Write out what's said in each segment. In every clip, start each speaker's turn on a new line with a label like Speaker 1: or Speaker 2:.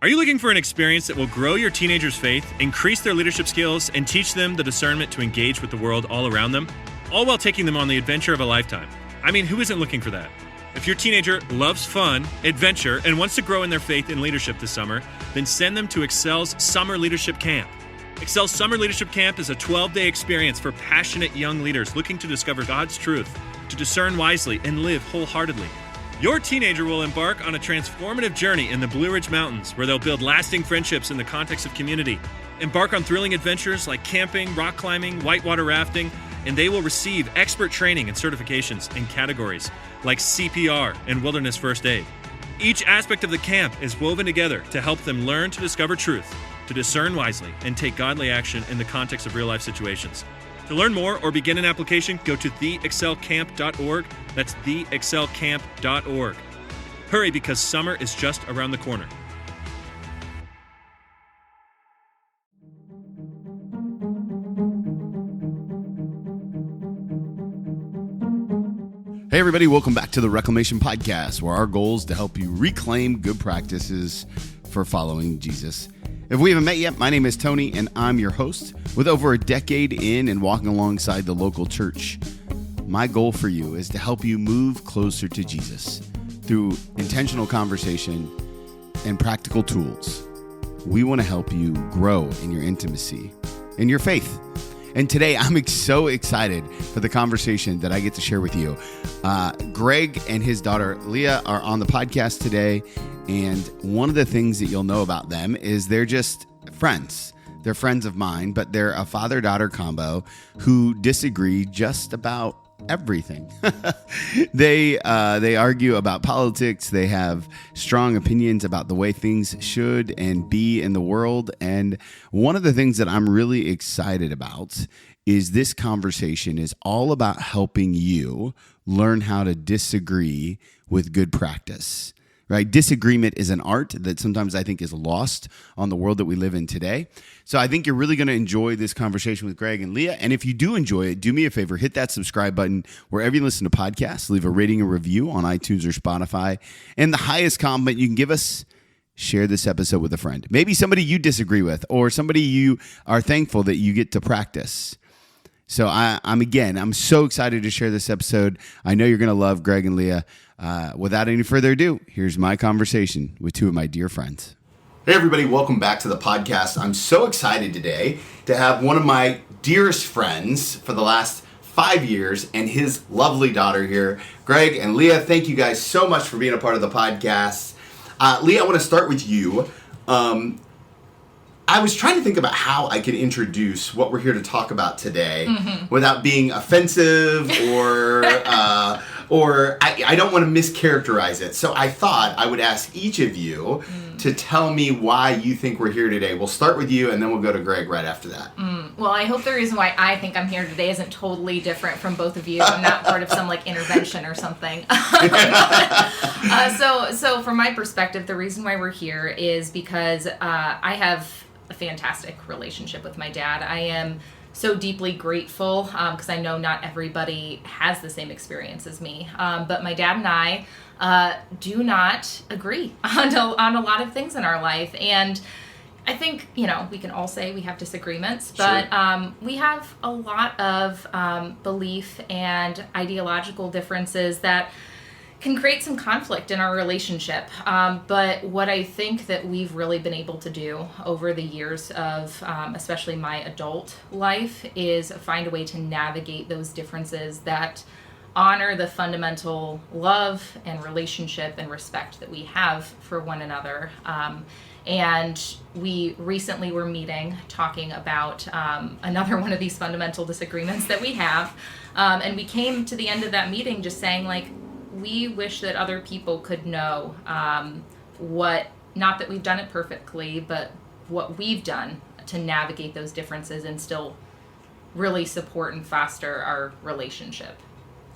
Speaker 1: Are you looking for an experience that will grow your teenagers' faith, increase their leadership skills, and teach them the discernment to engage with the world all around them, all while taking them on the adventure of a lifetime? I mean, who isn't looking for that? If your teenager loves fun, adventure, and wants to grow in their faith and leadership this summer, then send them to Excel's Summer Leadership Camp. Excel's Summer Leadership Camp is a 12-day experience for passionate young leaders looking to discover God's truth, to discern wisely, and live wholeheartedly. Your teenager will embark on a transformative journey in the Blue Ridge Mountains, where they'll build lasting friendships in the context of community, embark on thrilling adventures like camping, rock climbing, whitewater rafting, and they will receive expert training and certifications in categories like CPR and wilderness first aid. Each aspect of the camp is woven together to help them learn to discover truth, to discern wisely, and take godly action in the context of real-life situations. To learn more or begin an application, go to theexcelcamp.org. That's theexcelcamp.org. Hurry, because summer is just around the corner.
Speaker 2: Hey everybody, welcome back to the Reclamation Podcast, where our goal is to help you reclaim good practices for following Jesus. If we haven't met yet, my name is Tony, and I'm your host. With over a decade in and walking alongside the local church, my goal for you is to help you move closer to Jesus through intentional conversation and practical tools. We want to help you grow in your intimacy, in your faith. And today, I'm so excited for the conversation that I get to share with you. Greg and his daughter, Leah, are on the podcast today. And one of the things that you'll know about them is they're just friends. They're friends of mine, but they're a father-daughter combo who disagree just about everything. They argue about politics. They have strong opinions about the way things should and be in the world. And one of the things that I'm really excited about is this conversation is all about helping you learn how to disagree with good practice. Right? Disagreement is an art that sometimes I think is lost on the world that we live in today. So I think you're really going to enjoy this conversation with Greg and Leah. And if you do enjoy it, do me a favor, hit that subscribe button wherever you listen to podcasts. Leave a rating and review on iTunes or Spotify. And the highest compliment you can give us, share this episode with a friend. Maybe somebody you disagree with or somebody you are thankful that you get to practice. So I'm so excited to share this episode. I know you're going to love Greg and Leah. Without any further ado, here's my conversation with two of my dear friends. Hey everybody, welcome back to the podcast. I'm so excited today to have one of my dearest friends for the last 5 years and his lovely daughter here, Greg and Leah. Thank you guys so much for being a part of the podcast. Leah, I want to start with you. I was trying to think about how I could introduce what we're here to talk about today without being offensive or I don't want to mischaracterize it. So I thought I would ask each of you to tell me why you think we're here today. We'll start with you, and then we'll go to Greg right after that.
Speaker 3: Well, I hope the reason why I think I'm here today isn't totally different from both of you. I'm not part of some intervention or something. So from my perspective, the reason why we're here is because I have a fantastic relationship with my dad. I am so deeply grateful because I know not everybody has the same experience as me. But my dad and I do not agree on a lot of things in our life. And I think, we can all say we have disagreements, but sure. We have a lot of belief and ideological differences that can create some conflict in our relationship. But what I think that we've really been able to do over the years of especially my adult life is find a way to navigate those differences that honor the fundamental love and relationship and respect that we have for one another. And we recently were meeting, talking about another one of these fundamental disagreements that we have. And we came to the end of that meeting just saying, we wish that other people could know not that we've done it perfectly, but what we've done to navigate those differences and still really support and foster our relationship.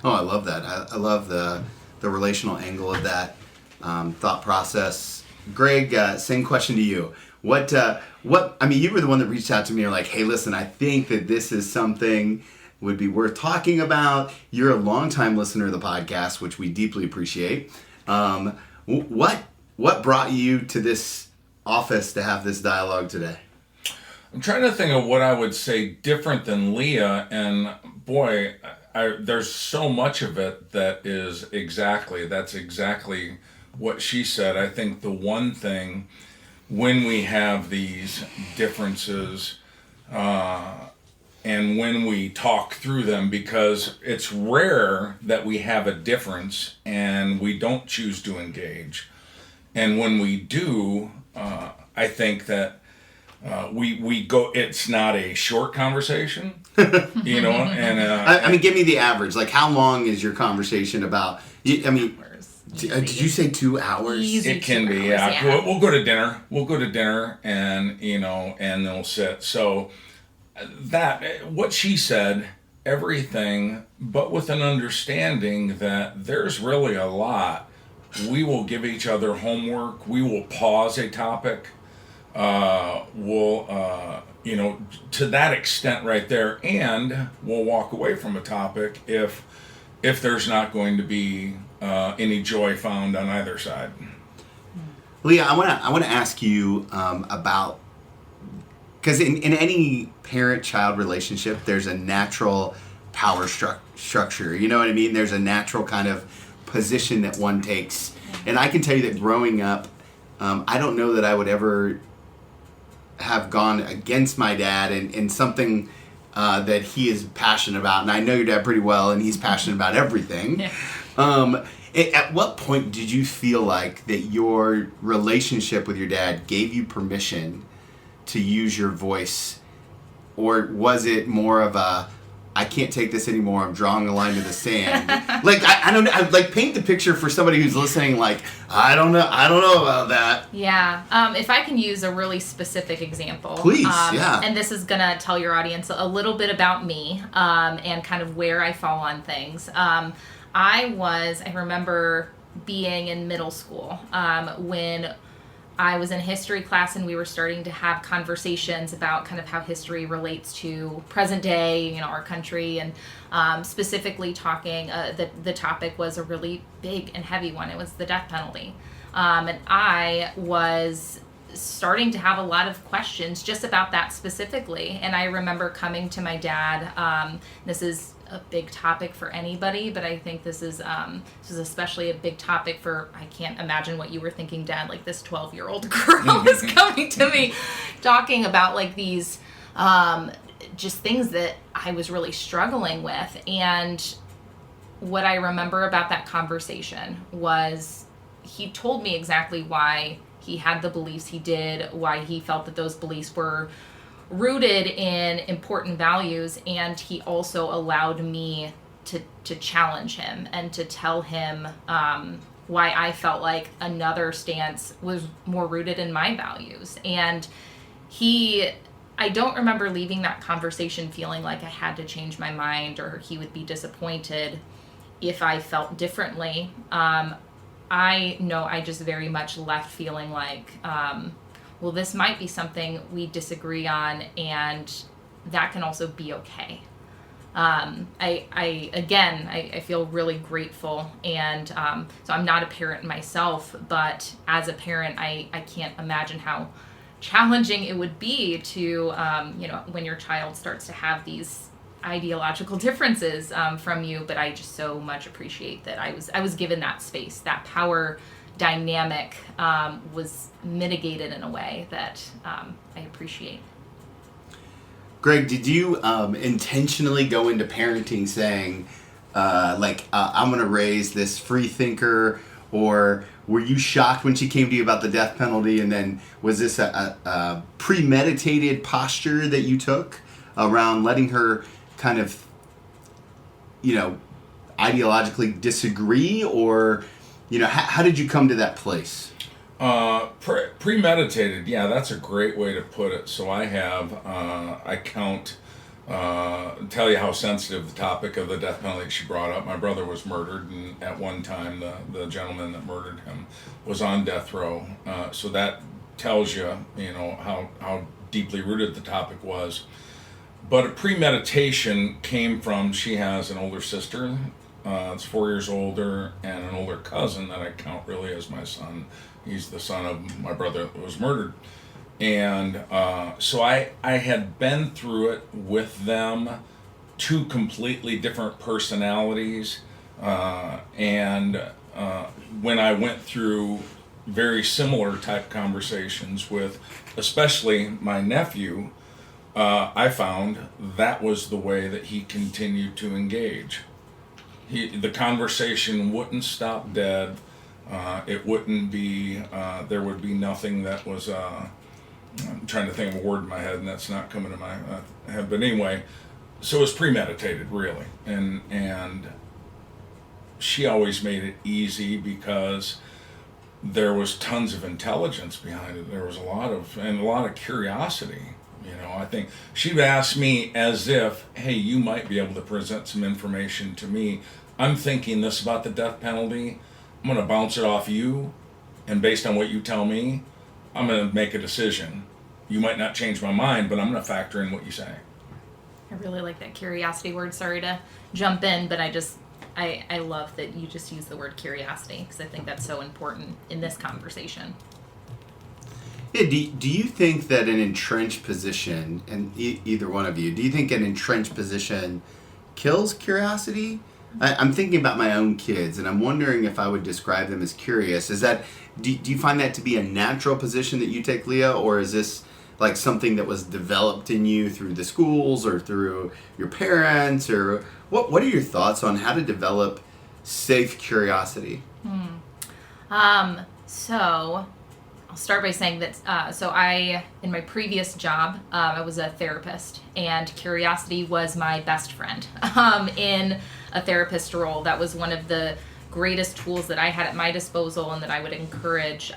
Speaker 2: Oh, I love that. I love the relational angle of that thought process. Greg, same question to you. You were the one that reached out to me and were like, hey, listen, I think that this is something would be worth talking about. You're a longtime listener of the podcast, which we deeply appreciate. What brought you to this office to have this dialogue today?
Speaker 4: I'm trying to think of what I would say different than Leah, and boy, there's so much of it that's exactly what she said. I think the one thing when we have these differences, and when we talk through them, because it's rare that we have a difference and we don't choose to engage. And when we do, I think that we go, it's not a short conversation, and
Speaker 2: I mean, give me the average. Like, how long is your conversation about? I mean, did you say 2 hours?
Speaker 3: Easy.
Speaker 4: It can be, yeah. We'll go to dinner. And and they'll sit. So that, what she said, everything, but with an understanding that there's really a lot. We will give each other homework. We will pause a topic. We'll to that extent right there, and we'll walk away from a topic if there's not going to be any joy found on either side.
Speaker 2: Leah, I want to ask you about, because in any parent-child relationship, there's a natural power structure. You know what I mean? There's a natural kind of position that one takes, and I can tell you that growing up, I don't know that I would ever have gone against my dad in something that he is passionate about, and I know your dad pretty well, and he's passionate about everything. Yeah. At what point did you feel like that your relationship with your dad gave you permission to use your voice, or was it more of a, I can't take this anymore, I'm drawing a line to the sand? Like, I don't know, like, paint the picture for somebody who's listening, like, I don't know about that.
Speaker 3: Yeah, if I can use a really specific example.
Speaker 2: Please, yeah.
Speaker 3: And this is going to tell your audience a little bit about me, and kind of where I fall on things. I remember being in middle school, when I was in history class and we were starting to have conversations about kind of how history relates to present day, our country, and specifically talking, the topic was a really big and heavy one. It was the death penalty. And I was starting to have a lot of questions just about that specifically. And I remember coming to my dad, this is a big topic for anybody, but I think this is especially a big topic for, I can't imagine what you were thinking, Dad, like this 12-year-old girl is coming to me talking about like these just things that I was really struggling with. And what I remember about that conversation was he told me exactly why he had the beliefs he did, why he felt that those beliefs were rooted in important values, and he also allowed me to challenge him and to tell him why I felt like another stance was more rooted in my values. And I don't remember leaving that conversation feeling like I had to change my mind or he would be disappointed if I felt differently. I know I just very much left feeling like, well, this might be something we disagree on, and that can also be okay. I feel really grateful, and so I'm not a parent myself, but as a parent, I can't imagine how challenging it would be to, when your child starts to have these ideological differences from you. But I just so much appreciate that I was given that space, that power dynamic was mitigated in a way that I appreciate.
Speaker 2: Greg, did you intentionally go into parenting saying, I'm going to raise this free thinker, or were you shocked when she came to you about the death penalty, and then was this a premeditated posture that you took around letting her kind of, ideologically disagree, or, how did you come to that place?
Speaker 4: Premeditated, yeah, that's a great way to put it. So I have, tell you how sensitive the topic of the death penalty she brought up. My brother was murdered, and at one time the gentleman that murdered him was on death row. So that tells you, how deeply rooted the topic was. But a premeditation came from, she has an older sister, it's 4 years older, and an older cousin that I count really as my son, He's the son of my brother that was murdered. And so I had been through it with them, two completely different personalities. And when I went through very similar type conversations with especially my nephew, I found that was the way that he continued to engage. The conversation wouldn't stop dead. It wouldn't be, there would be nothing that was, I'm trying to think of a word in my head and that's not coming to my head. But anyway, so it was premeditated, really. And she always made it easy because there was tons of intelligence behind it. There was a lot of curiosity. I think she would ask me as if, hey, you might be able to present some information to me. I'm thinking this about the death penalty. I'm going to bounce it off you, and based on what you tell me, I'm going to make a decision. You might not change my mind, but I'm going to factor in what you say.
Speaker 3: I really like that curiosity word. Sorry to jump in, but I love that you just use the word curiosity, because I think that's so important in this conversation.
Speaker 2: Yeah, do you think that an entrenched position, and either one of you, do you think an entrenched position kills curiosity? I'm thinking about my own kids, and I'm wondering if I would describe them as curious. Do you find that to be a natural position that you take, Leah, or is this like something that was developed in you through the schools or through your parents, or what are your thoughts on how to develop safe curiosity?
Speaker 3: So I'll start by saying that, in my previous job, I was a therapist, and curiosity was my best friend in a therapist role. That was one of the greatest tools that I had at my disposal, and that I would encourage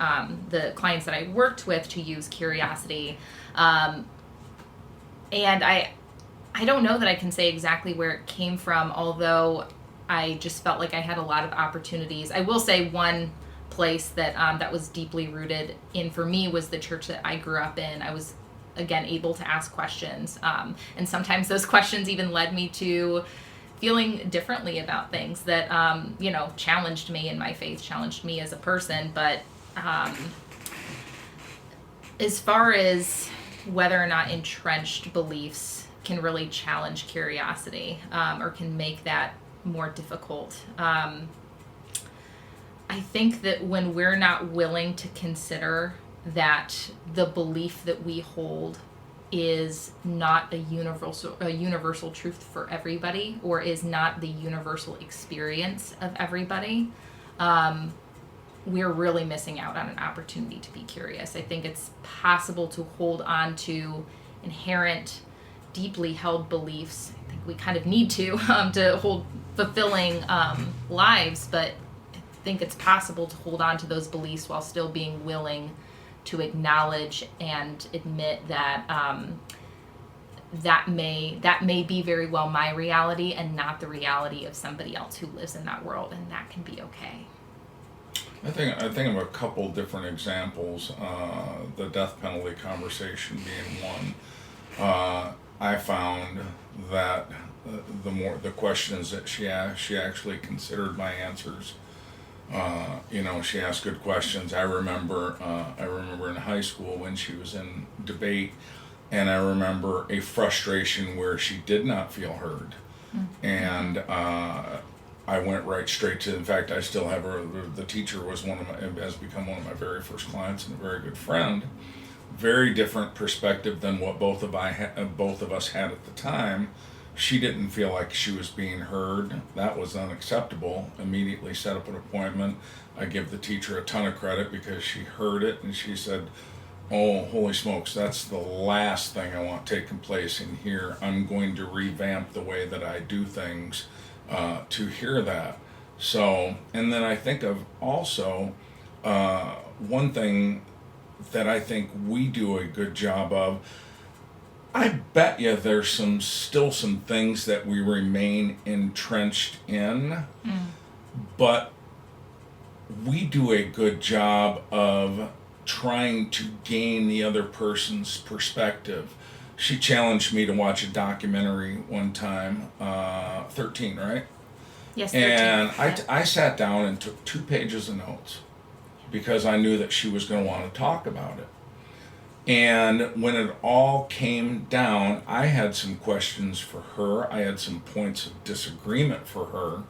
Speaker 3: the clients that I worked with to use curiosity. And I don't know that I can say exactly where it came from, although I just felt like I had a lot of opportunities. I will say one place that that was deeply rooted in for me was the church that I grew up in. I was, again, able to ask questions, and sometimes those questions even led me to feeling differently about things that challenged me in my faith, challenged me as a person. But as far as whether or not entrenched beliefs can really challenge curiosity, or can make that more difficult, I think that when we're not willing to consider that the belief that we hold is not a universal truth for everybody, or is not the universal experience of everybody, we're really missing out on an opportunity to be curious. I think it's possible to hold on to inherent, deeply held beliefs. I think we kind of need to hold fulfilling lives, but I think it's possible to hold on to those beliefs while still being willing to acknowledge and admit that that may be very well my reality and not the reality of somebody else who lives in that world, and that can be okay.
Speaker 4: I think of a couple different examples. The death penalty conversation being one. I found that the questions that she asked, she actually considered my answers. She asked good questions. I remember in high school when she was in debate, and I remember a frustration where she did not feel heard. Mm-hmm. And I went right straight to, in fact, I still have her, the teacher has become one of my very first clients and a very good friend. Very different perspective than what both of us had at the time. She didn't feel like she was being heard. That was unacceptable. Immediately set up an appointment. I give the teacher a ton of credit because she heard it, and she said, oh, holy smokes, that's the last thing I want taking place in here. I'm going to revamp the way that I do things to hear that. So, and then I think of also one thing that I think we do a good job of. I bet you there's still some things that we remain entrenched in, but we do a good job of trying to gain the other person's perspective. She challenged me to watch a documentary one time, 13, right?
Speaker 3: Yes, 13.
Speaker 4: And I sat down and took 2 pages of notes. because I knew that she was going to want to talk about it. And when it all came down, I had some questions for her. I had some points of disagreement for her.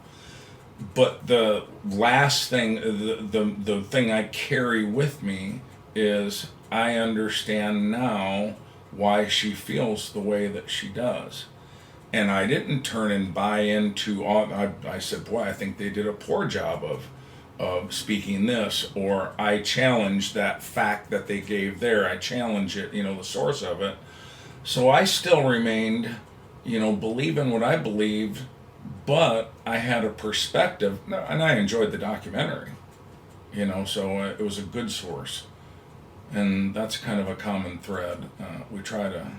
Speaker 4: But the last thing, the thing I carry with me is I understand now why she feels the way that she does. And I didn't turn and buy into all, I said, boy, I think they did a poor job of speaking this, or I challenge that fact that they gave there. I challenge it, the source of it. So I still remained, believing what I believed, but I had a perspective, and I enjoyed the documentary, so it was a good source. And that's kind of a common thread. We try to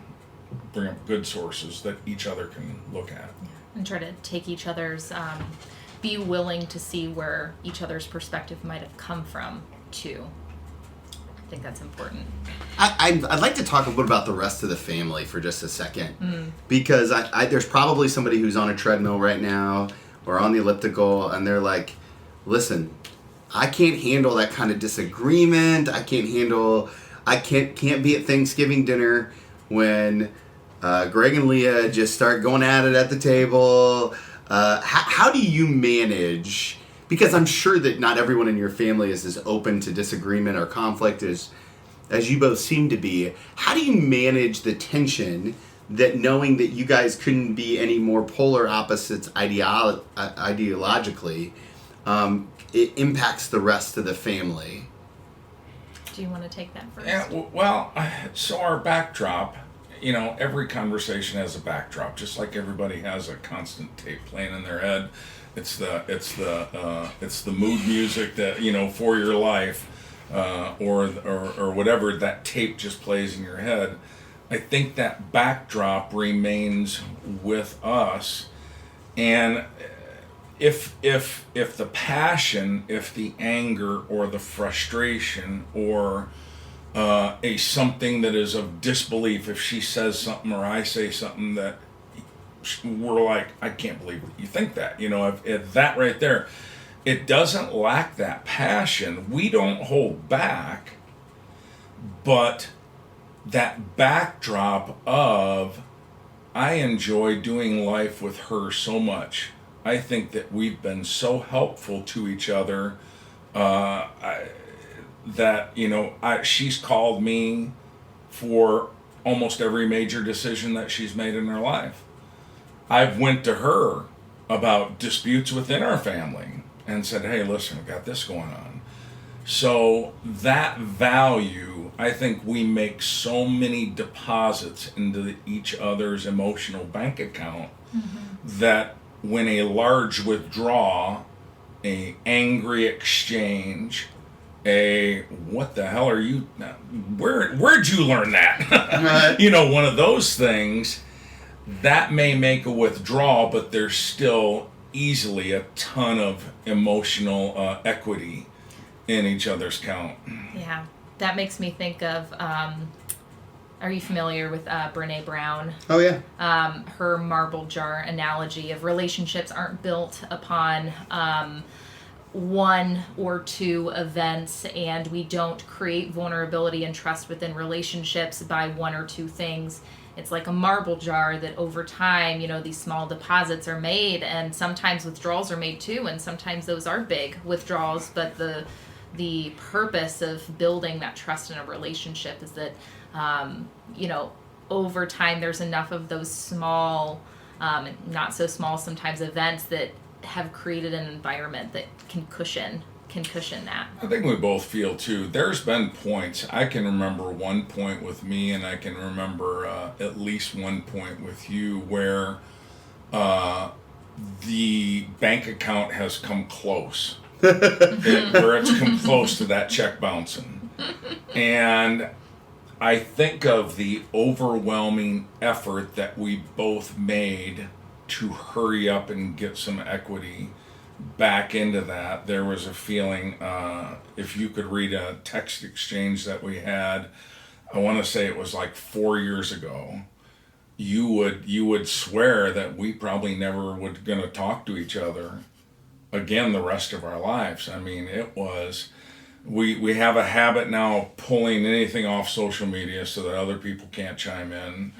Speaker 4: bring up good sources that each other can look at.
Speaker 3: And try to take each other's, be willing to see where each other's perspective might have come from, too. I think that's important.
Speaker 2: I'd like to talk a little about the rest of the family for just a second. Because there's probably somebody who's on a treadmill right now or on the elliptical, and they're like, listen, I can't handle that kind of disagreement. I can't be at Thanksgiving dinner when Greg and Leah just start going at it at the table. How do you manage, because I'm sure that not everyone in your family is as open to disagreement or conflict as you both seem to be. How do you manage the tension that, knowing that you guys couldn't be any more polar opposites ideologically, it impacts the rest of the family?
Speaker 3: Do you want to take that first?
Speaker 4: Yeah, well, so our backdrop, every conversation has a backdrop, just like everybody has a constant tape playing in their head. It's the mood music that, for your life, or whatever, that tape just plays in your head. I think that backdrop remains with us, and if the passion, if the anger or the frustration or something that is of disbelief, if she says something or I say something that we're like, I can't believe you think that, if that right there, it doesn't lack that passion. We don't hold back, but that backdrop of, I enjoy doing life with her so much. I think that we've been so helpful to each other, she's called me for almost every major decision that she's made in her life. I've went to her about disputes within our family and said, hey, listen, I've got this going on. So that value, I think we make so many deposits into each other's emotional bank account, that when a large withdrawal, a angry exchange, what the hell are you, where'd you learn that? One of those things, that may make a withdrawal, but there's still easily a ton of emotional equity in each other's count.
Speaker 3: Yeah, that makes me think of, are you familiar with Brene Brown?
Speaker 2: Oh, yeah.
Speaker 3: Her marble jar analogy of relationships aren't built upon one or two events, and we don't create vulnerability and trust within relationships by one or two things. It's like a marble jar that over time, these small deposits are made, and sometimes withdrawals are made too, and sometimes those are big withdrawals, but the purpose of building that trust in a relationship is that, over time there's enough of those small, not so small sometimes, events that have created an environment that can cushion that.
Speaker 4: I think we both feel too. There's been points, I can remember one point with me, and I can remember at least one point with you where the bank account has come close. Where it's come close to that check bouncing. And I think of the overwhelming effort that we both made to hurry up and get some equity back into that. There was a feeling, if you could read a text exchange that we had, I want to say it was like 4 years ago, you would swear that we probably never were going to talk to each other again the rest of our lives. I mean, it was we have a habit now of pulling anything off social media so that other people can't chime in,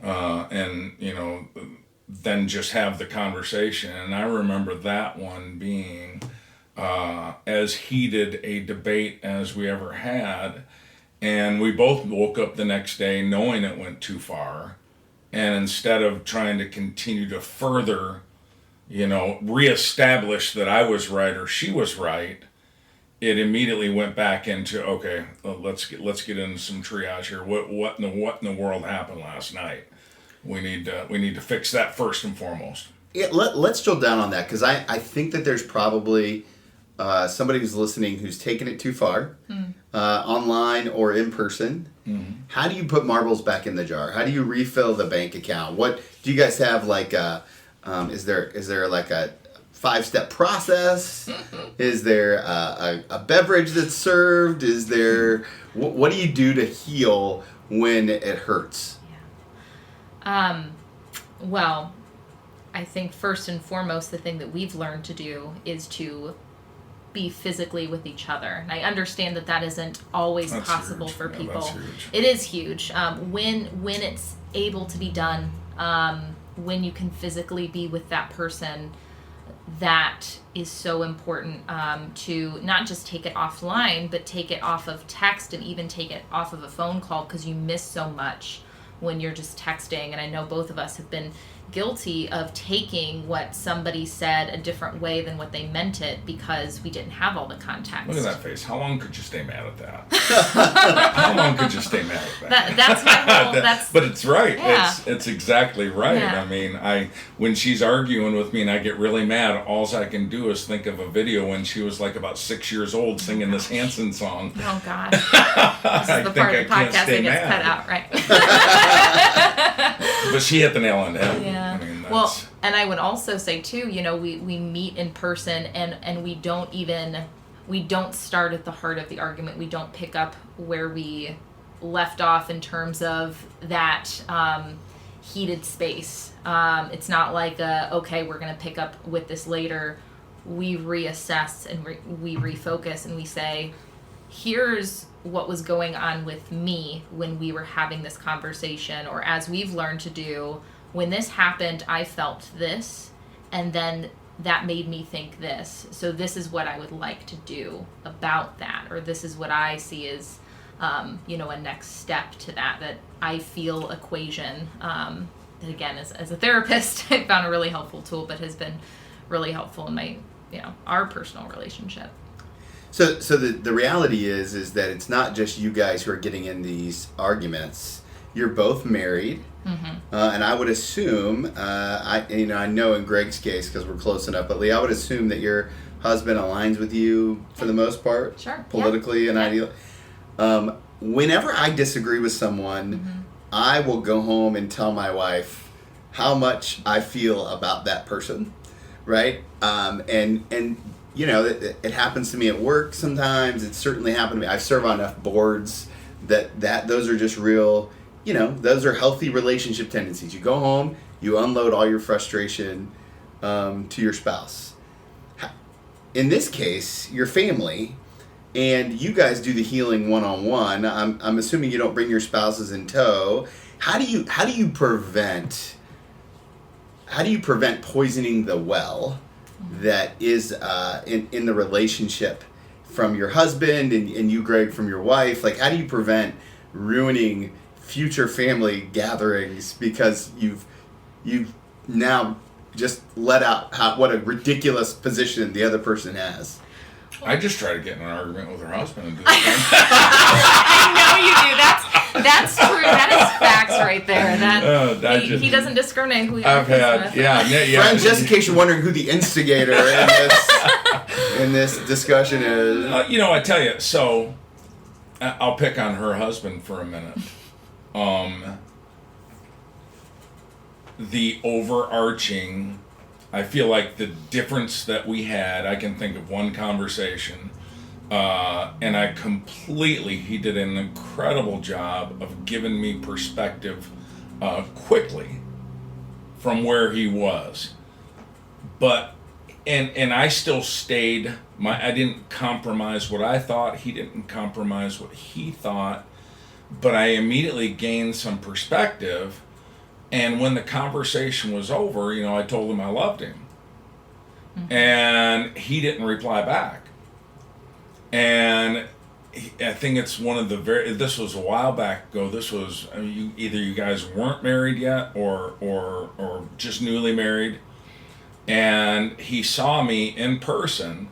Speaker 4: and then just have the conversation. And I remember that one being as heated a debate as we ever had. And we both woke up the next day knowing it went too far. And instead of trying to continue to further, reestablish that I was right or she was right, it immediately went back into, okay, let's get into some triage here. What in the world happened last night? We need to fix that first and foremost.
Speaker 2: Yeah, let's drill down on that, because I think that there's probably somebody who's listening who's taken it too far, online or in person. Mm-hmm. How do you put marbles back in the jar? How do you refill the bank account? What do you guys have, like a, is there like a 5-step process? Is there a beverage that's served? Is there, what do you do to heal when it hurts?
Speaker 3: Well, I think first and foremost, the thing that we've learned to do is to be physically with each other. And I understand that isn't always possible huge. For people. That's huge. It is huge. When it's able to be done, when you can physically be with that person, that is so important, to not just take it offline, but take it off of text and even take it off of a phone call, because you miss so much when you're just texting. And I know both of us have been guilty of taking what somebody said a different way than what they meant it, because we didn't have all the context.
Speaker 4: Look at that face. How long could you stay mad at that? How long could you stay mad at that?
Speaker 3: That's my whole...
Speaker 4: But it's right.
Speaker 3: Yeah.
Speaker 4: It's exactly right.
Speaker 3: Yeah.
Speaker 4: I mean, when she's arguing with me and I get really mad, all I can do is think of a video when she was like about 6 years old singing this Hanson song.
Speaker 3: Oh, God. This is the part of the podcast that gets cut out, right?
Speaker 4: But she hit the nail on the head.
Speaker 3: Yeah.
Speaker 4: I mean,
Speaker 3: well, and I would also say too, we meet in person and we don't start at the heart of the argument. We don't pick up where we left off in terms of that heated space. It's not like okay, we're going to pick up with this later. We reassess and we refocus, and we say, here's what was going on with me when we were having this conversation, or as we've learned to do, when this happened, I felt this, and then that made me think this. So this is what I would like to do about that, or this is what I see as, a next step to that I feel equation. That again, as a therapist, I found a really helpful tool, but has been really helpful in my, our personal relationship.
Speaker 2: So the reality is that it's not just you guys who are getting in these arguments. You're both married, and I would assume, I know in Greg's case, because we're close enough, but Leah, I would assume that your husband aligns with you for the most part,
Speaker 3: sure,
Speaker 2: politically and ideally. Whenever I disagree with someone, I will go home and tell my wife how much I feel about that person, right? And it happens to me at work sometimes. It certainly happened to me. I serve on enough boards that those are just real, those are healthy relationship tendencies. You go home, you unload all your frustration to your spouse. In this case, your family, and you guys do the healing one-on-one. I'm assuming you don't bring your spouses in tow. How do you prevent poisoning the well that is in the relationship from your husband and you, Greg, from your wife? Like, how do you prevent ruining future family gatherings because you've now just let out what a ridiculous position the other person has?
Speaker 4: I just try to get in an argument with her husband and do
Speaker 3: I know you do. That's true. That is facts right there. He doesn't discriminate who he
Speaker 4: I've had, yeah.
Speaker 2: Friends, just in case you're wondering who the instigator in this discussion is.
Speaker 4: I tell you, so I'll pick on her husband for a minute. The overarching, I feel like the difference that we had, I can think of one conversation, and he did an incredible job of giving me perspective quickly from where he was. But, and I still stayed I didn't compromise what I thought. He didn't compromise what he thought. But I immediately gained some perspective. And when the conversation was over, I told him I loved him. Mm-hmm. And he didn't reply back. And I think it's one of the this was a while back ago. This was, either you guys weren't married yet or just newly married. And he saw me in person.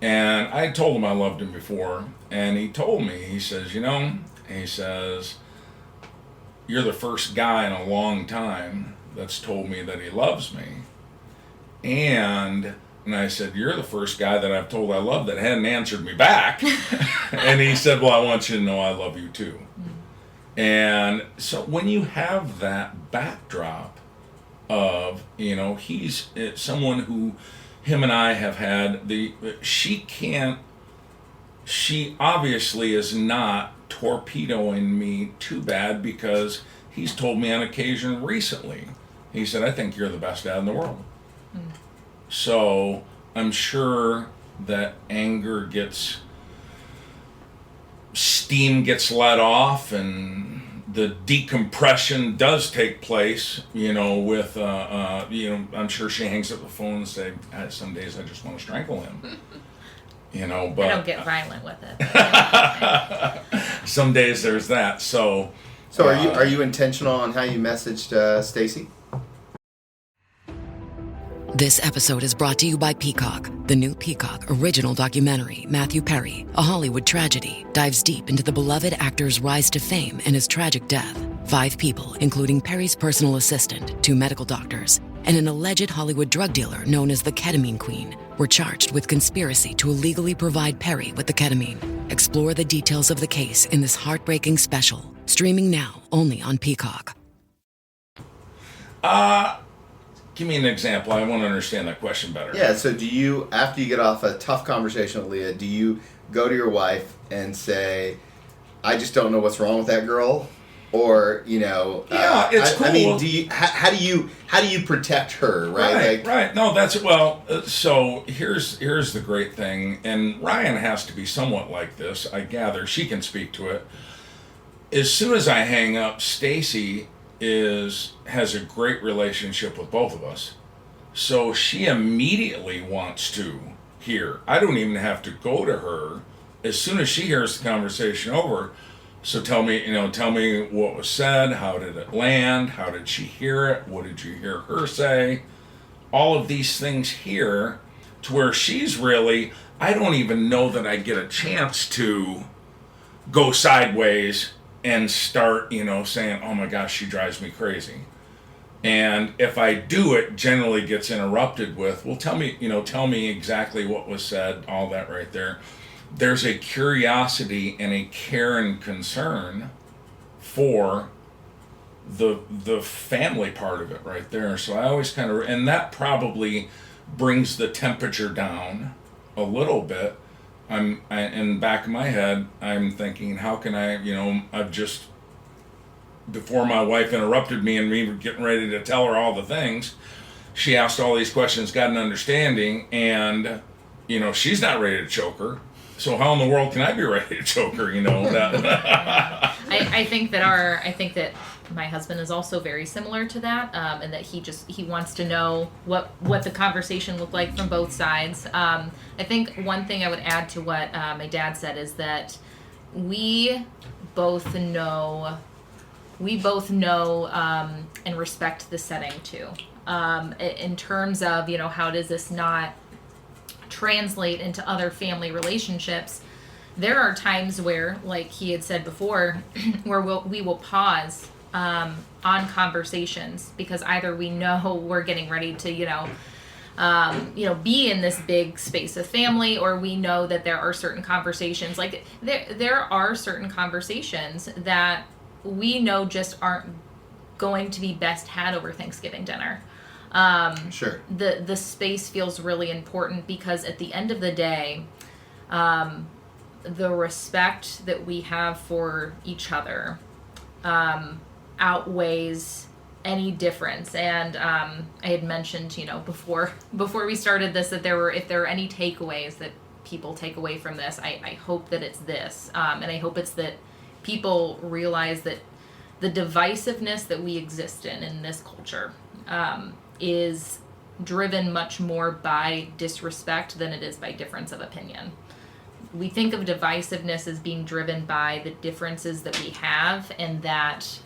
Speaker 4: And I told him I loved him before, and he told me, he says, he says, you're the first guy in a long time that's told me that he loves me. And I said, you're the first guy that I've told I love that hadn't answered me back. And he said, well, I want you to know I love you too. Mm-hmm. And so when you have that backdrop of, he's someone who, him and I have had she obviously is not torpedoing me too bad, because he's told me on occasion recently, he said, I think you're the best dad in the world. Mm. So I'm sure that steam gets let off, and the decompression does take place, with, I'm sure she hangs up the phone and say, some days I just want to strangle him, but
Speaker 3: I don't get violent with it.
Speaker 4: Some days there's that. So
Speaker 2: are you intentional on how you messaged Stacy?
Speaker 5: This episode is brought to you by Peacock. The new Peacock original documentary, Matthew Perry, A Hollywood Tragedy, dives deep into the beloved actor's rise to fame and his tragic death. 5 people, including Perry's personal assistant, 2 medical doctors, and an alleged Hollywood drug dealer known as the Ketamine Queen, were charged with conspiracy to illegally provide Perry with the ketamine. Explore the details of the case in this heartbreaking special, streaming now only on Peacock.
Speaker 4: Give me an example. I want to understand that question better.
Speaker 2: Yeah, so do you, after you get off a tough conversation with Leah, do you go to your wife and say, I just don't know what's wrong with that girl? Or,
Speaker 4: it's cool.
Speaker 2: I mean, how do you protect her, right?
Speaker 4: Right. No, so here's the great thing, and Ryan has to be somewhat like this, I gather. She can speak to it. As soon as I hang up, Stacy has a great relationship with both of us. So she immediately wants to hear. I don't even have to go to her. As soon as she hears the conversation over, so tell me what was said, how did it land, how did she hear it, what did you hear her say? All of these things here, to where she's really, I don't even know that I get a chance to go sideways and start, saying, oh my gosh, she drives me crazy. And if I do, it generally gets interrupted with, well, tell me exactly what was said, all that right there. There's a curiosity and a care and concern for the family part of it right there. So I always and that probably brings the temperature down a little bit. In the back of my head, I'm thinking, how can I've just, before my wife interrupted me and we were getting ready to tell her all the things, she asked all these questions, got an understanding, and, she's not ready to choke her. So how in the world can I be ready to choke her,
Speaker 3: I think that my husband is also very similar to that, and that he wants to know what the conversation looked like from both sides. I think one thing I would add to what my dad said is that we both know and respect the setting too. In terms of, how does this not translate into other family relationships? There are times where, like he had said before, where we will pause on conversations because either we know we're getting ready to, be in this big space of family, or we know that there are certain conversations, like there are certain conversations that we know just aren't going to be best had over Thanksgiving dinner.
Speaker 2: Sure.
Speaker 3: The space feels really important because at the end of the day, the respect that we have for each other outweighs any difference. And I had mentioned, before we started this, that if there were any takeaways that people take away from this, I hope that it's this. And I hope it's that people realize that the divisiveness that we exist in this culture is driven much more by disrespect than it is by difference of opinion. We think of divisiveness as being driven by the differences that we have, and that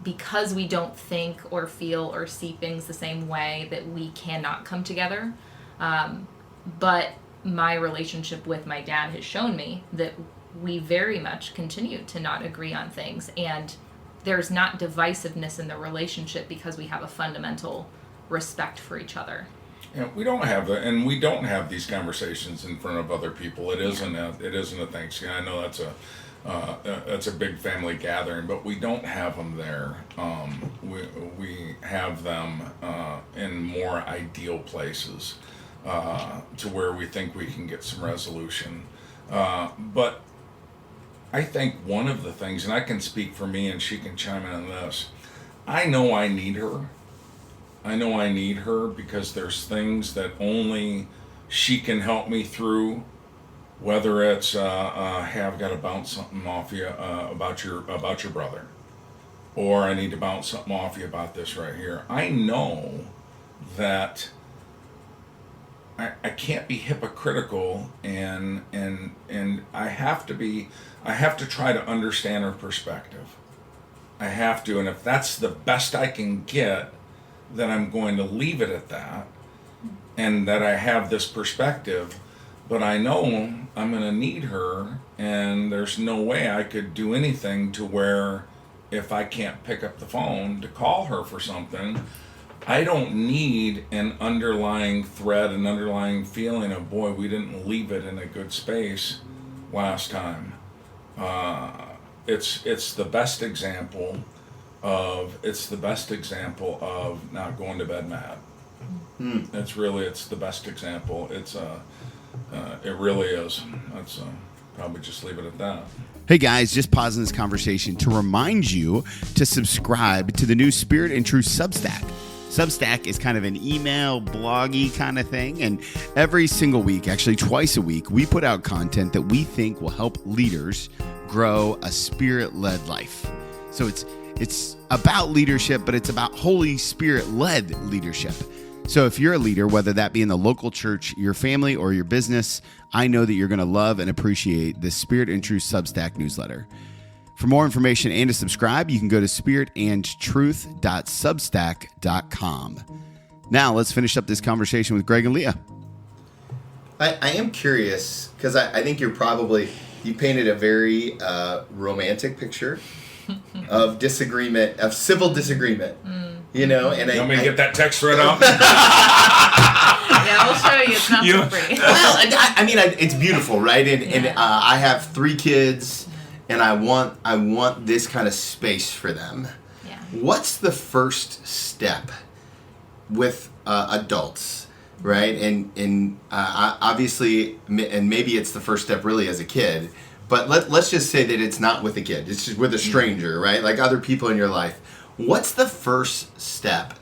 Speaker 3: because we don't think or feel or see things the same way, that we cannot come together. But my relationship with my dad has shown me that we very much continue to not agree on things, and there's not divisiveness in the relationship because we have a fundamental respect for each other.
Speaker 4: Yeah, we don't have these conversations in front of other people. It isn't a Thanksgiving. I know that's a big family gathering, but we don't have them there. We have them in more ideal places to where we think we can get some resolution. But I think one of the things, and I can speak for me and she can chime in on this, I know I need her. I know I need her because there's things that only she can help me through, whether it's, hey, I've got to bounce something off you about your brother, or I need to bounce something off you about this right here. I know that I can't be hypocritical, and I have to try to understand her perspective. I have to, and if that's the best I can get, then I'm going to leave it at that, and that I have this perspective, but I know I'm going to need her, and there's no way I could do anything to where if I can't pick up the phone to call her for something, I don't need an underlying thread, an underlying feeling of, boy, we didn't leave it in a good space last time. It's the best example of not going to bed mad. It's the best example. It really is. Let's probably just leave it at that.
Speaker 2: Hey guys, just pausing this conversation to remind you to subscribe to the new Spirit and Truth Substack. Substack is kind of an email bloggy kind of thing, and every single week, actually twice a week, we put out content that we think will help leaders grow a spirit-led life. So it's about leadership, but it's about Holy Spirit-led leadership. So if you're a leader, whether that be in the local church, your family, or your business, I know that you're going to love and appreciate the Spirit and Truth Substack newsletter. For more information and to subscribe, you can go to spiritandtruth.substack.com. Now, let's finish up this conversation with Greg and Leah.
Speaker 6: I am curious, because I think you painted a very romantic picture of disagreement, of civil disagreement. You know, and
Speaker 4: you want me to get that text thread out?
Speaker 3: Yeah, I'll show you. It's not so pretty.
Speaker 6: Well, I mean, it's beautiful, right? And I have 3 kids, and I want this kind of space for them.
Speaker 3: Yeah.
Speaker 6: What's the first step with adults, right? And obviously, and maybe it's the first step really as a kid, but let's just say that it's not with a kid. It's just with a stranger, right? Like other people in your life. What's the first step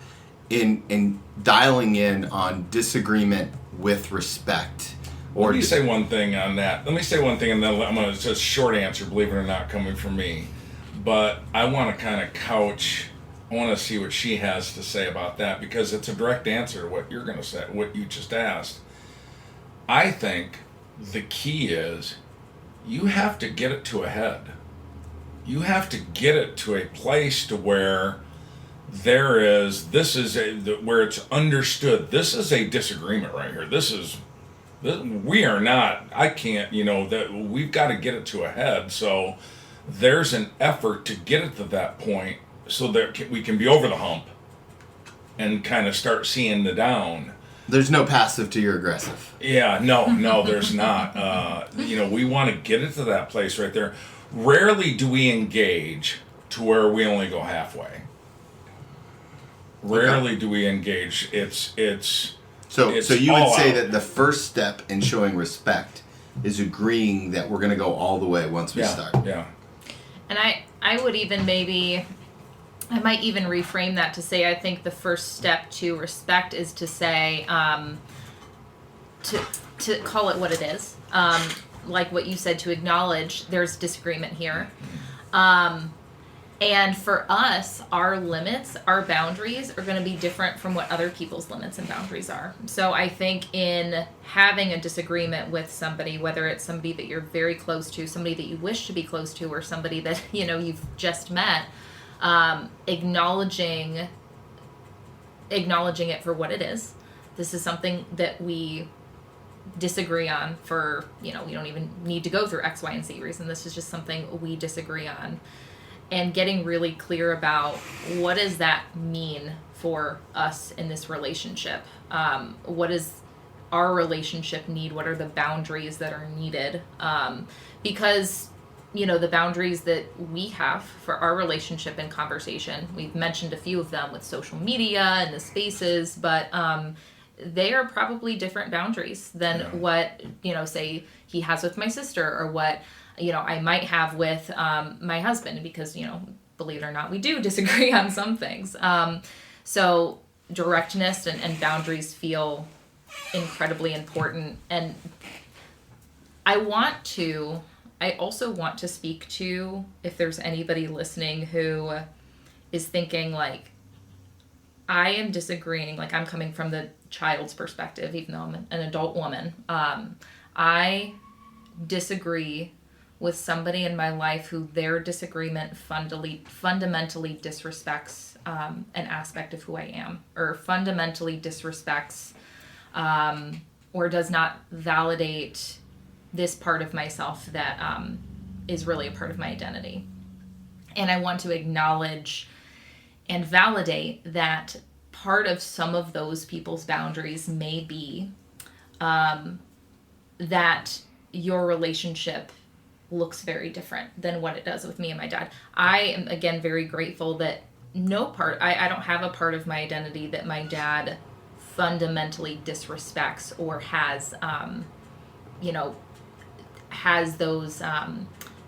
Speaker 6: in dialing in on disagreement with respect?
Speaker 4: Let me say one thing on that. Let me say one thing, and then I'm going to just short answer, believe it or not, coming from me. But I want to kind of couch, I want to see what she has to say about that, because it's a direct answer to what you're going to say, what you just asked. I think the key is you have to get it to a head. You have to get it to a place to where where it's understood. This is a disagreement right here. We've got to get it to a head. So there's an effort to get it to that point so that we can be over the hump and kind of start seeing the down.
Speaker 6: There's no passive to your aggressive.
Speaker 4: Yeah, no, there's not. We want to get it to that place right there. Rarely do we engage to where we only go halfway. Rarely do we engage.
Speaker 6: So you would say that the first step in showing respect is agreeing that we're going to go all the way once we start.
Speaker 4: Yeah.
Speaker 3: And I would even I might even reframe that to say I think the first step to respect is to say to call it what it is. Like what you said, to acknowledge there's disagreement here. And for us, our limits, our boundaries are going to be different from what other people's limits and boundaries are. So I think in having a disagreement with somebody, whether it's somebody that you're very close to, somebody that you wish to be close to, or somebody that, you've just met, acknowledging it for what it is. This is something that we disagree on for, we don't even need to go through X, Y, and Z reason. This is just something we disagree on. And getting really clear about what does that mean for us in this relationship? What does our relationship need? What are the boundaries that are needed? Because, the boundaries that we have for our relationship and conversation, we've mentioned a few of them with social media and the spaces, but they are probably different boundaries than what, say he has with my sister, or what I might have with my husband, because, believe it or not, we do disagree on some things. So directness and boundaries feel incredibly important. And I also want to speak to, if there's anybody listening who is thinking like, I am disagreeing, like I'm coming from the child's perspective, even though I'm an adult woman. I disagree with somebody in my life who their disagreement fundamentally disrespects an aspect of who I am, or fundamentally disrespects or does not validate this part of myself that is really a part of my identity. And I want to acknowledge and validate that part of some of those people's boundaries may be that your relationship looks very different than what it does with me and my dad. I am, again, very grateful that I don't have a part of my identity that my dad fundamentally disrespects or has those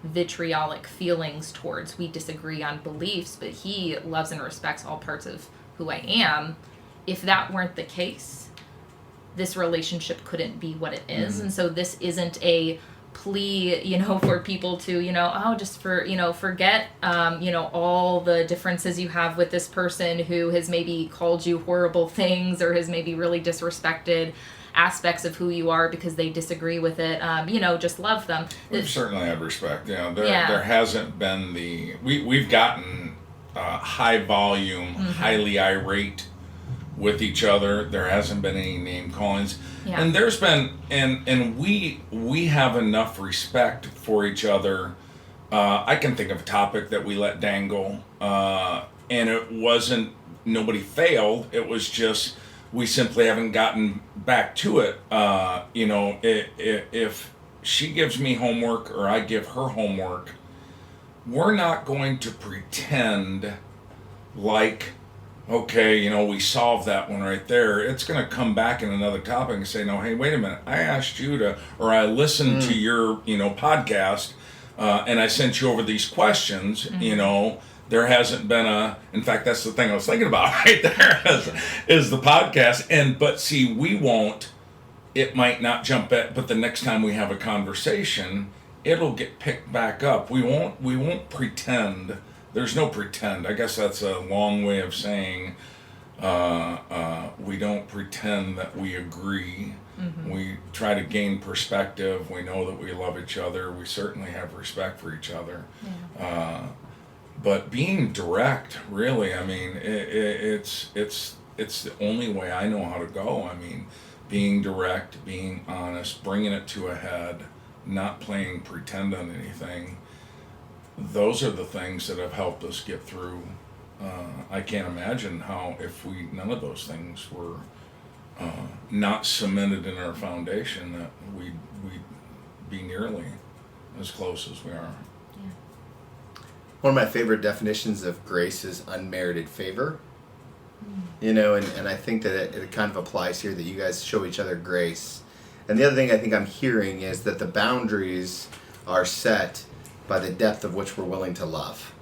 Speaker 3: vitriolic feelings towards. We disagree on beliefs, but he loves and respects all parts of who I am. If that weren't the case, this relationship couldn't be what it is. Mm-hmm. And so this isn't a plea, for people to, just forget, all the differences you have with this person who has maybe called you horrible things or has maybe really disrespected aspects of who you are because they disagree with it. Just love them.
Speaker 4: We've certainly had respect. There hasn't been we've gotten high volume, mm-hmm. highly irate with each other. There hasn't been any name callings. Yeah. And there's been, and we have enough respect for each other. I can think of a topic that we let dangle, and it wasn't, nobody failed. It was just, we simply haven't gotten back to it. If she gives me homework or I give her homework, we're not going to pretend like, okay, we solved that one right there. It's going to come back in another topic and say, no, hey, wait a minute. I asked you to, or I listened to your, podcast, and I sent you over these questions, mm-hmm. There hasn't been in fact, that's the thing I was thinking about right there is the podcast. But see, it might not jump at, but the next time we have a conversation, it'll get picked back up. We won't pretend. There's no pretend. I guess that's a long way of saying we don't pretend that we agree. Mm-hmm. We try to gain perspective. We know that we love each other. We certainly have respect for each other. Yeah. But being direct, really, it's the only way I know how to go. Being direct, being honest, bringing it to a head, not playing pretend on anything. Those are the things that have helped us get through. I can't imagine how, if none of those things were not cemented in our foundation, that we'd be nearly as close as we are.
Speaker 3: Yeah.
Speaker 6: One of my favorite definitions of grace is unmerited favor. And I think that it kind of applies here, that you guys show each other grace. And the other thing I think I'm hearing is that the boundaries are set by the depth of which we're willing to love.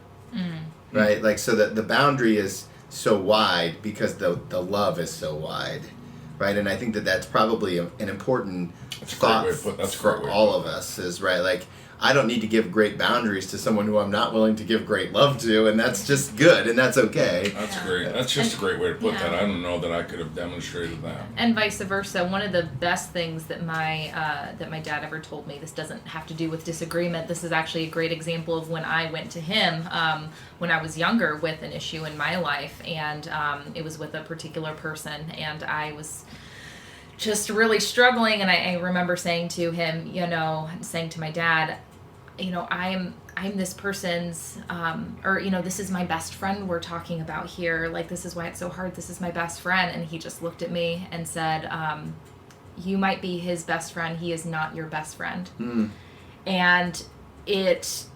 Speaker 6: Right? So that the boundary is so wide because the love is so wide. right? And I think that that's probably an important
Speaker 4: That's a great
Speaker 6: thought
Speaker 4: way to put- that's a
Speaker 6: for
Speaker 4: great way to
Speaker 6: all
Speaker 4: put
Speaker 6: of us is, right, like, I don't need to give great boundaries to someone who I'm not willing to give great love to, and that's just good, and that's okay.
Speaker 4: That's great. That's just a great way to put
Speaker 3: Yeah.
Speaker 4: that. I don't know that I could have demonstrated that.
Speaker 3: And vice versa. One of the best things that my dad ever told me, this doesn't have to do with disagreement. This is actually a great example of when I went to him when I was younger with an issue in my life, and it was with a particular person, and I was just really struggling. And I remember saying to him, saying to my dad, I'm this person's, this is my best friend we're talking about here. Like, this is why it's so hard. This is my best friend. And he just looked at me and said, you might be his best friend. He is not your best friend. And it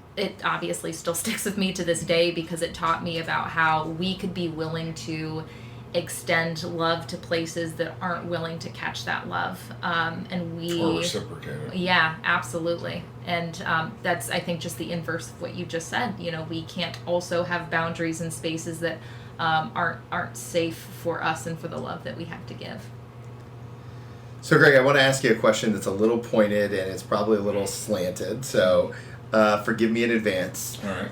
Speaker 3: obviously still sticks with me to this day, because it taught me about how we could be willing to extend love to places that aren't willing to catch that love, and we
Speaker 4: Or reciprocate it.
Speaker 3: Yeah, absolutely. And that's, I think, just the inverse of what you just said. We can't also have boundaries in spaces that aren't safe for us and for the love that we have to give.
Speaker 6: So, Greg, I want to ask you a question that's a little pointed and it's probably a little slanted, so forgive me in advance.
Speaker 4: All right.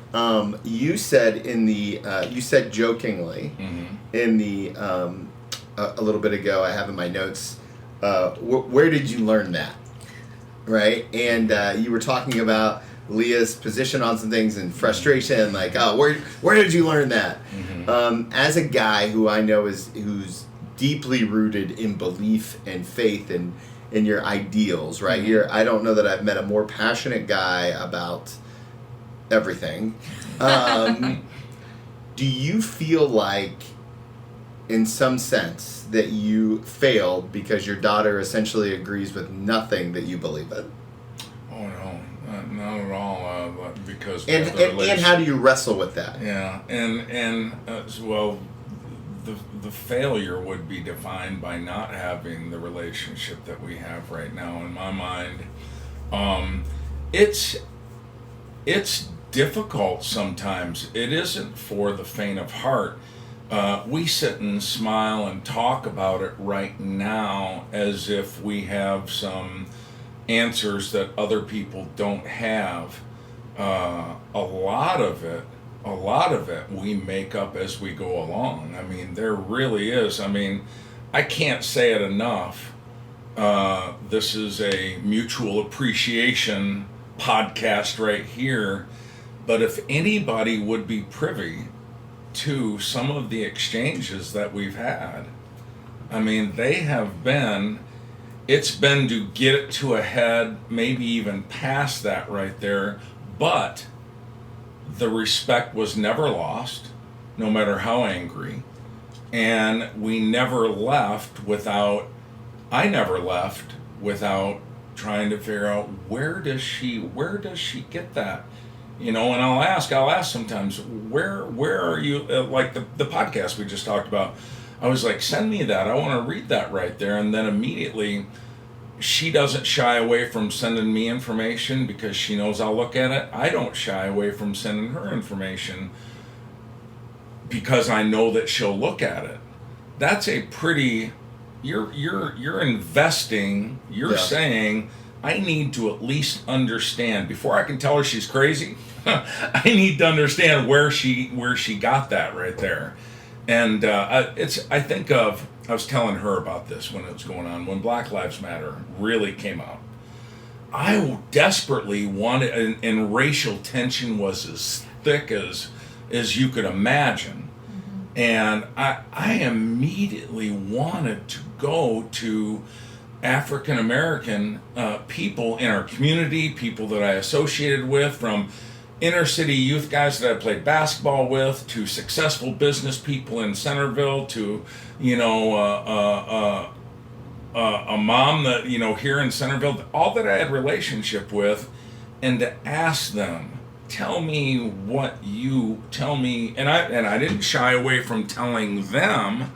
Speaker 6: You said you said jokingly in the a little bit ago, I have in my notes, where did you learn that? Right? And you were talking about Leah's position on some things and frustration, like, where did you learn that? As a guy who I know who's deeply rooted in belief and faith and in your ideals, right? I don't know that I've met a more passionate guy about everything. Do you feel like, in some sense, that you failed because your daughter essentially agrees with nothing that you believe in?
Speaker 4: Oh no, not at all. Because
Speaker 6: and how do you wrestle with that?
Speaker 4: Yeah, and well, the failure would be defined by not having the relationship that we have right now. In my mind, it's difficult sometimes. It isn't for the faint of heart. We sit and smile and talk about it right now as if we have some answers that other people don't have. A lot of it we make up as we go along. I mean, there really is. I mean, I can't say it enough. This is a mutual appreciation podcast right here. But if anybody would be privy to some of the exchanges that we've had, I mean, it's been to get it to a head, maybe even past that right there, but the respect was never lost, no matter how angry, and I never left without trying to figure out where does she get that? And I'll ask sometimes, where are you, like the podcast we just talked about. I was like, send me that. I want to read that right there. And then immediately, she doesn't shy away from sending me information because she knows I'll look at it. I don't shy away from sending her information because I know that she'll look at it. That's a pretty, you're investing, you're saying, I need to at least understand before I can tell her she's crazy. I need to understand where she got that right there. And I was telling her about this when it was going on, when Black Lives Matter really came out. I desperately wanted, and racial tension was as thick as you could imagine. And I immediately wanted to go to African American people in our community, people that I associated with, from inner city youth guys that I played basketball with, to successful business people in Centerville, to a mom that here in Centerville, all that I had relationship with, and to ask them, tell me what you tell me, and I didn't shy away from telling them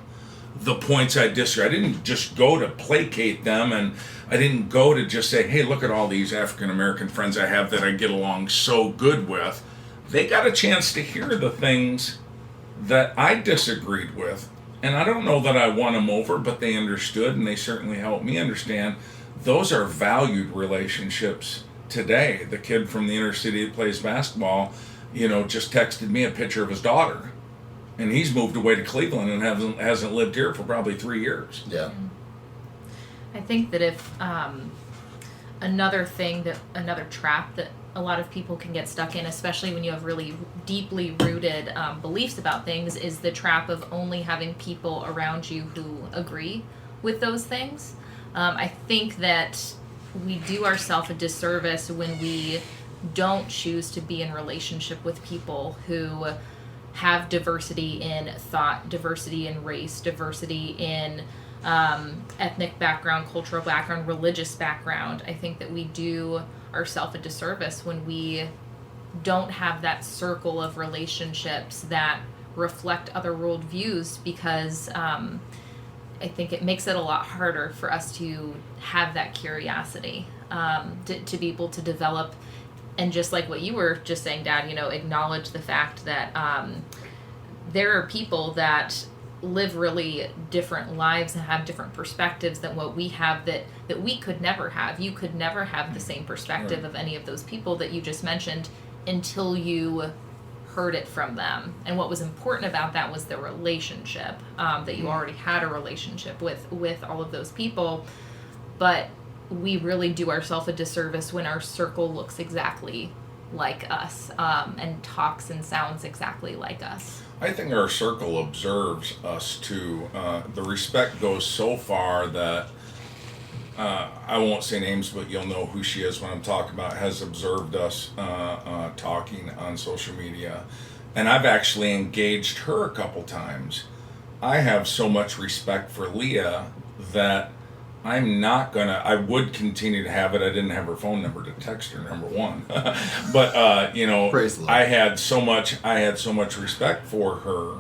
Speaker 4: the points I disagree. I didn't just go to placate them, and I didn't go to just say, hey, look at all these African American friends I have that I get along so good with. They got a chance to hear the things that I disagreed with, and I don't know that I won them over, but they understood, and they certainly helped me understand. Those are valued relationships today. The kid from the inner city that plays basketball, just texted me a picture of his daughter, and he's moved away to Cleveland and hasn't lived here for probably 3 years.
Speaker 6: Yeah.
Speaker 3: I think that if another trap that a lot of people can get stuck in, especially when you have really deeply rooted beliefs about things, is the trap of only having people around you who agree with those things. I think that we do ourselves a disservice when we don't choose to be in relationship with people who have diversity in thought, diversity in race, diversity in ethnic background, cultural background, religious background. I think that we do ourselves a disservice when we don't have that circle of relationships that reflect other worldviews, because I think it makes it a lot harder for us to have that curiosity, to be able to develop, and just like what you were just saying, Dad, acknowledge the fact that there are people that live really different lives and have different perspectives than what we have that we could never have. You could never have the same perspective of any of those people that you just mentioned until you heard it from them. And what was important about that was the relationship, that you already had a relationship with all of those people. But we really do ourselves a disservice when our circle looks exactly like us, and talks and sounds exactly like us.
Speaker 4: I think our circle observes us too. The respect goes so far that I won't say names, but you'll know who she is when I'm talking about, has observed us talking on social media. And I've actually engaged her a couple times. I have so much respect for Leah that I would continue to have it. I didn't have her phone number to text her, number one. But,
Speaker 6: Praise the Lord.
Speaker 4: I had so much respect for her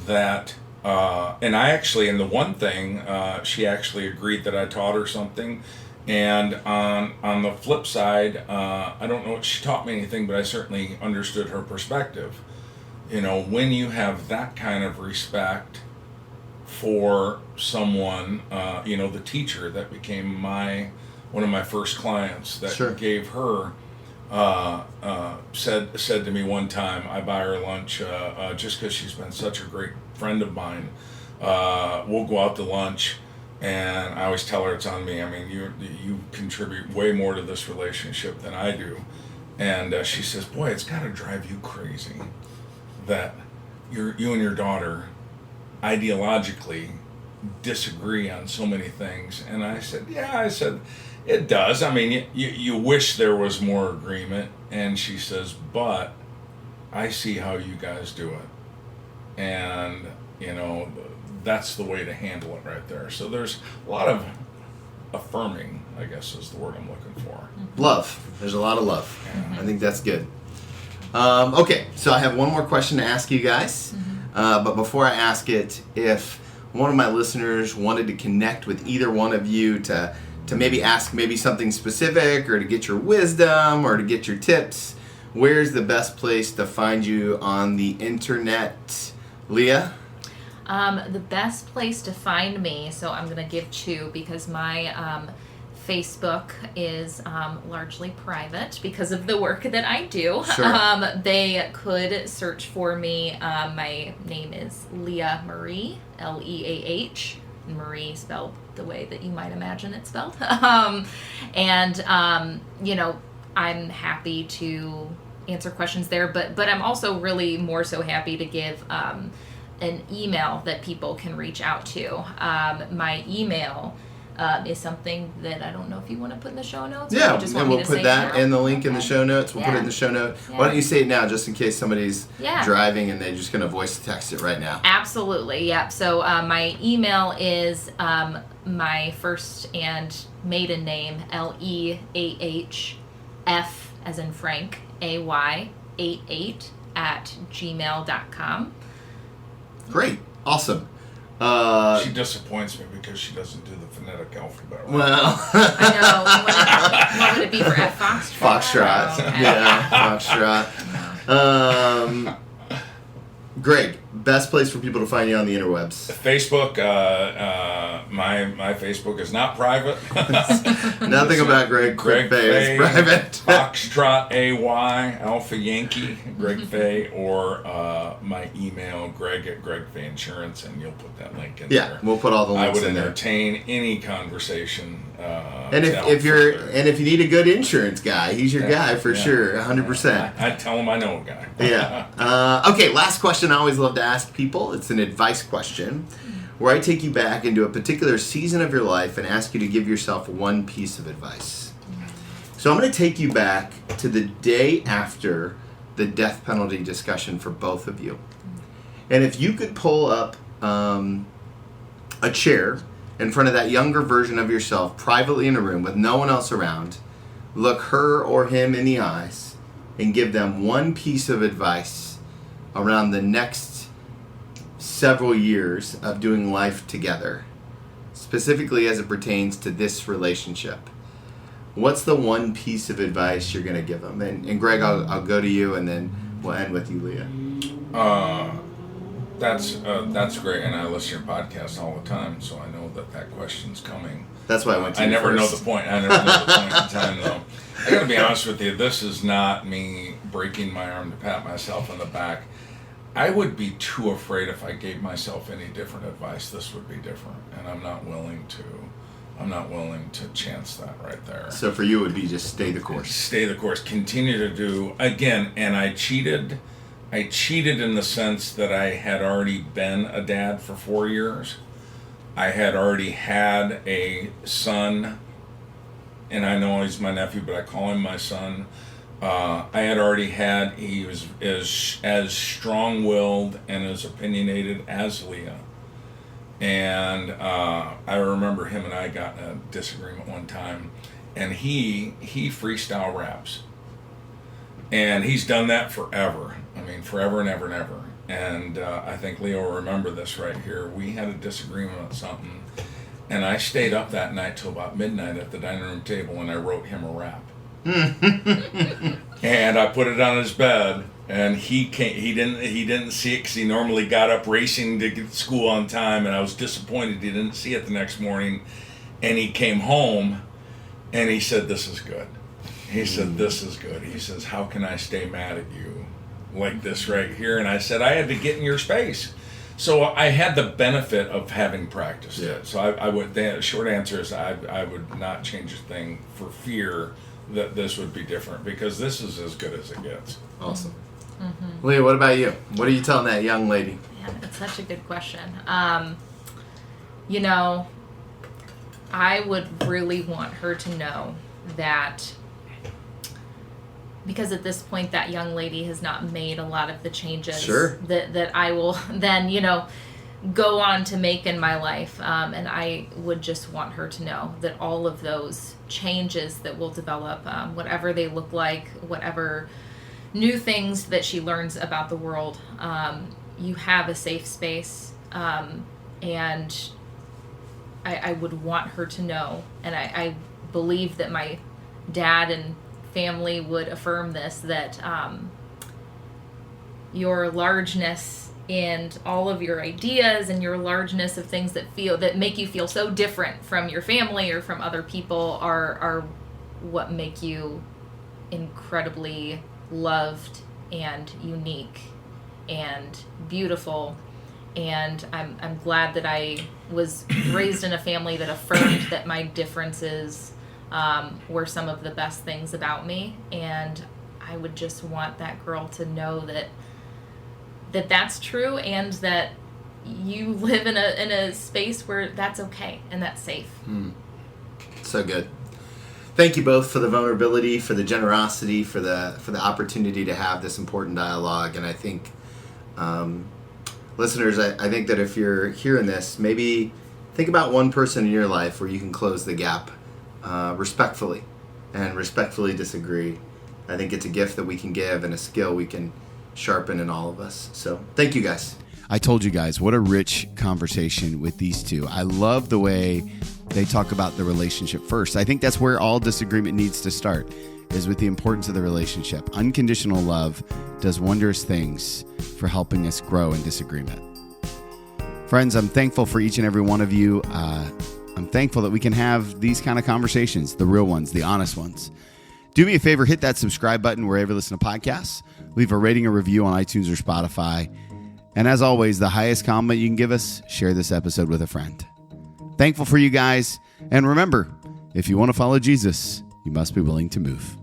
Speaker 4: that, and the one thing, she actually agreed that I taught her something. And on the flip side, I don't know if she taught me anything, but I certainly understood her perspective. When you have that kind of respect for someone, the teacher that became one of my first clients that
Speaker 6: Sure.
Speaker 4: gave her, said to me one time, I buy her lunch just because she's been such a great friend of mine. We'll go out to lunch, and I always tell her it's on me. I mean, you contribute way more to this relationship than I do. And she says, boy, it's got to drive you crazy that you and your daughter ideologically disagree on so many things. And I said, it does. I mean, you wish there was more agreement. And she says, but I see how you guys do it. And, that's the way to handle it right there. So there's a lot of affirming, I guess is the word I'm looking for.
Speaker 6: Love. There's a lot of love. Yeah. I think that's good. Okay, so I have one more question to ask you guys. But before I ask it, if one of my listeners wanted to connect with either one of you to maybe ask maybe something specific, or to get your wisdom, or to get your tips, where's the best place to find you on the internet? Leah?
Speaker 3: The best place to find me, so I'm going to give two, because my Facebook is largely private because of the work that I do.
Speaker 6: Sure.
Speaker 3: They could search for me. My name is Leah Marie, Leah, Marie spelled the way that you might imagine it spelled. I'm happy to answer questions there, but I'm also really more so happy to give an email that people can reach out to. My email is something that I don't know if you want to put in the show notes.
Speaker 6: Yeah,
Speaker 3: or you just
Speaker 6: and
Speaker 3: want me
Speaker 6: we'll
Speaker 3: to
Speaker 6: put
Speaker 3: say
Speaker 6: that
Speaker 3: now?
Speaker 6: in the link in the
Speaker 3: Okay.
Speaker 6: show notes. We'll put it
Speaker 3: Yeah.
Speaker 6: in the show note.
Speaker 3: Yeah.
Speaker 6: Why don't you say it now, just in case somebody's
Speaker 3: Yeah.
Speaker 6: driving and they're just going to voice text it right now.
Speaker 3: Absolutely, yeah. So my email is my first and maiden name, LEAHF, as in Frank, AY, 88 @gmail.com.
Speaker 6: Great. Awesome.
Speaker 4: She disappoints me because she doesn't do the phonetic alphabet. Right?
Speaker 6: Well,
Speaker 3: I know. What would it be for F? Foxtrot?
Speaker 6: Foxtrot.
Speaker 3: Oh, okay.
Speaker 6: Yeah, Foxtrot. Greg, best place for people to find you on the interwebs?
Speaker 4: Facebook. My Facebook is not private.
Speaker 6: Nothing about Greg Fay is private.
Speaker 4: Foxtrot AY Alpha Yankee Greg Fay, or my email Greg@GregFay Insurance, and you'll put that link in there.
Speaker 6: Yeah, we'll put all the links in there.
Speaker 4: I would entertain any conversation.
Speaker 6: And if you need a good insurance guy, he's your guy for sure, 100%.
Speaker 4: I tell him I know a guy.
Speaker 6: Yeah. Okay, last question I always love to ask people. It's an advice question where I take you back into a particular season of your life and ask you to give yourself one piece of advice. So I'm going to take you back to the day after the death penalty discussion for both of you. And if you could pull up a chair in front of that younger version of yourself privately in a room with no one else around, look her or him in the eyes and give them one piece of advice around the next several years of doing life together, specifically as it pertains to this relationship. What's the one piece of advice you're going to give them? And Greg, I'll go to you, and then we'll end with you, Leah.
Speaker 4: That's great, and I listen to your podcast all the time, so I know that question's coming.
Speaker 6: That's why I went to
Speaker 4: I
Speaker 6: you
Speaker 4: never
Speaker 6: first.
Speaker 4: know the point. I never know the point in time, though. I got to be honest with you. This is not me breaking my arm to pat myself on the back. I would be too afraid if I gave myself any different advice. This would be different, and I'm not willing to chance that right there.
Speaker 6: So for you, it would be just stay the course.
Speaker 4: Stay the course. Continue to do again. And I cheated. I cheated in the sense that I had already been a dad for 4 years. I had already had a son, and I know he's my nephew, but I call him my son. I had already had, he was as strong-willed and as opinionated as Leah. And I remember him and I got in a disagreement one time, and he freestyle raps. And he's done that forever. I mean, forever and ever and ever. And I think Leo will remember this right here. We had a disagreement on something, and I stayed up that night till about midnight at the dining room table, and I wrote him a rap. And I put it on his bed, and he didn't see it because he normally got up racing to get to school on time, and I was disappointed he didn't see it the next morning. And he came home, and he said, "This is good." He said, "This is good." He says, "How can I stay mad at you like this right here?" And I said, "I had to get in your space." So I had the benefit of having practiced it. So I would. The short answer is I would not change a thing for fear that this would be different, because this is as good as it gets.
Speaker 6: Awesome. Mm-hmm. Leah, what about you? What are you telling that young lady?
Speaker 3: Man, that's such a good question. You know, I would really want her to know that, because at this point that young lady has not made a lot of the changes that I will then, go on to make in my life. And I would just want her to know that all of those changes that will develop, whatever they look like, whatever new things that she learns about the world, you have a safe space. And I would want her to know, and I believe that my dad and family would affirm this, that your largeness and all of your ideas and your largeness of things that make you feel so different from your family or from other people are what make you incredibly loved and unique and beautiful. And I'm glad that I was raised in a family that affirmed that my differences were some of the best things about me. And I would just want that girl to know that that's true, and that you live in a space where that's okay and that's safe.
Speaker 6: So good. Thank you both for the vulnerability, for the generosity, for the opportunity to have this important dialogue. And I think, listeners, I think that if you're hearing this, maybe think about one person in your life where you can close the gap respectfully and respectfully disagree. I think it's a gift that we can give and a skill we can sharpen in all of us. So thank you, guys.
Speaker 2: I told you guys, what a rich conversation with these two. I love the way they talk about the relationship first. I think that's where all disagreement needs to start, is with the importance of the relationship. Unconditional love does wondrous things for helping us grow in disagreement. Friends, I'm thankful for each and every one of you. I'm thankful that we can have these kind of conversations, the real ones, the honest ones. Do me a favor, hit that subscribe button wherever you listen to podcasts. Leave a rating or review on iTunes or Spotify. And as always, the highest compliment you can give us, share this episode with a friend. Thankful for you guys. And remember, if you want to follow Jesus, you must be willing to move.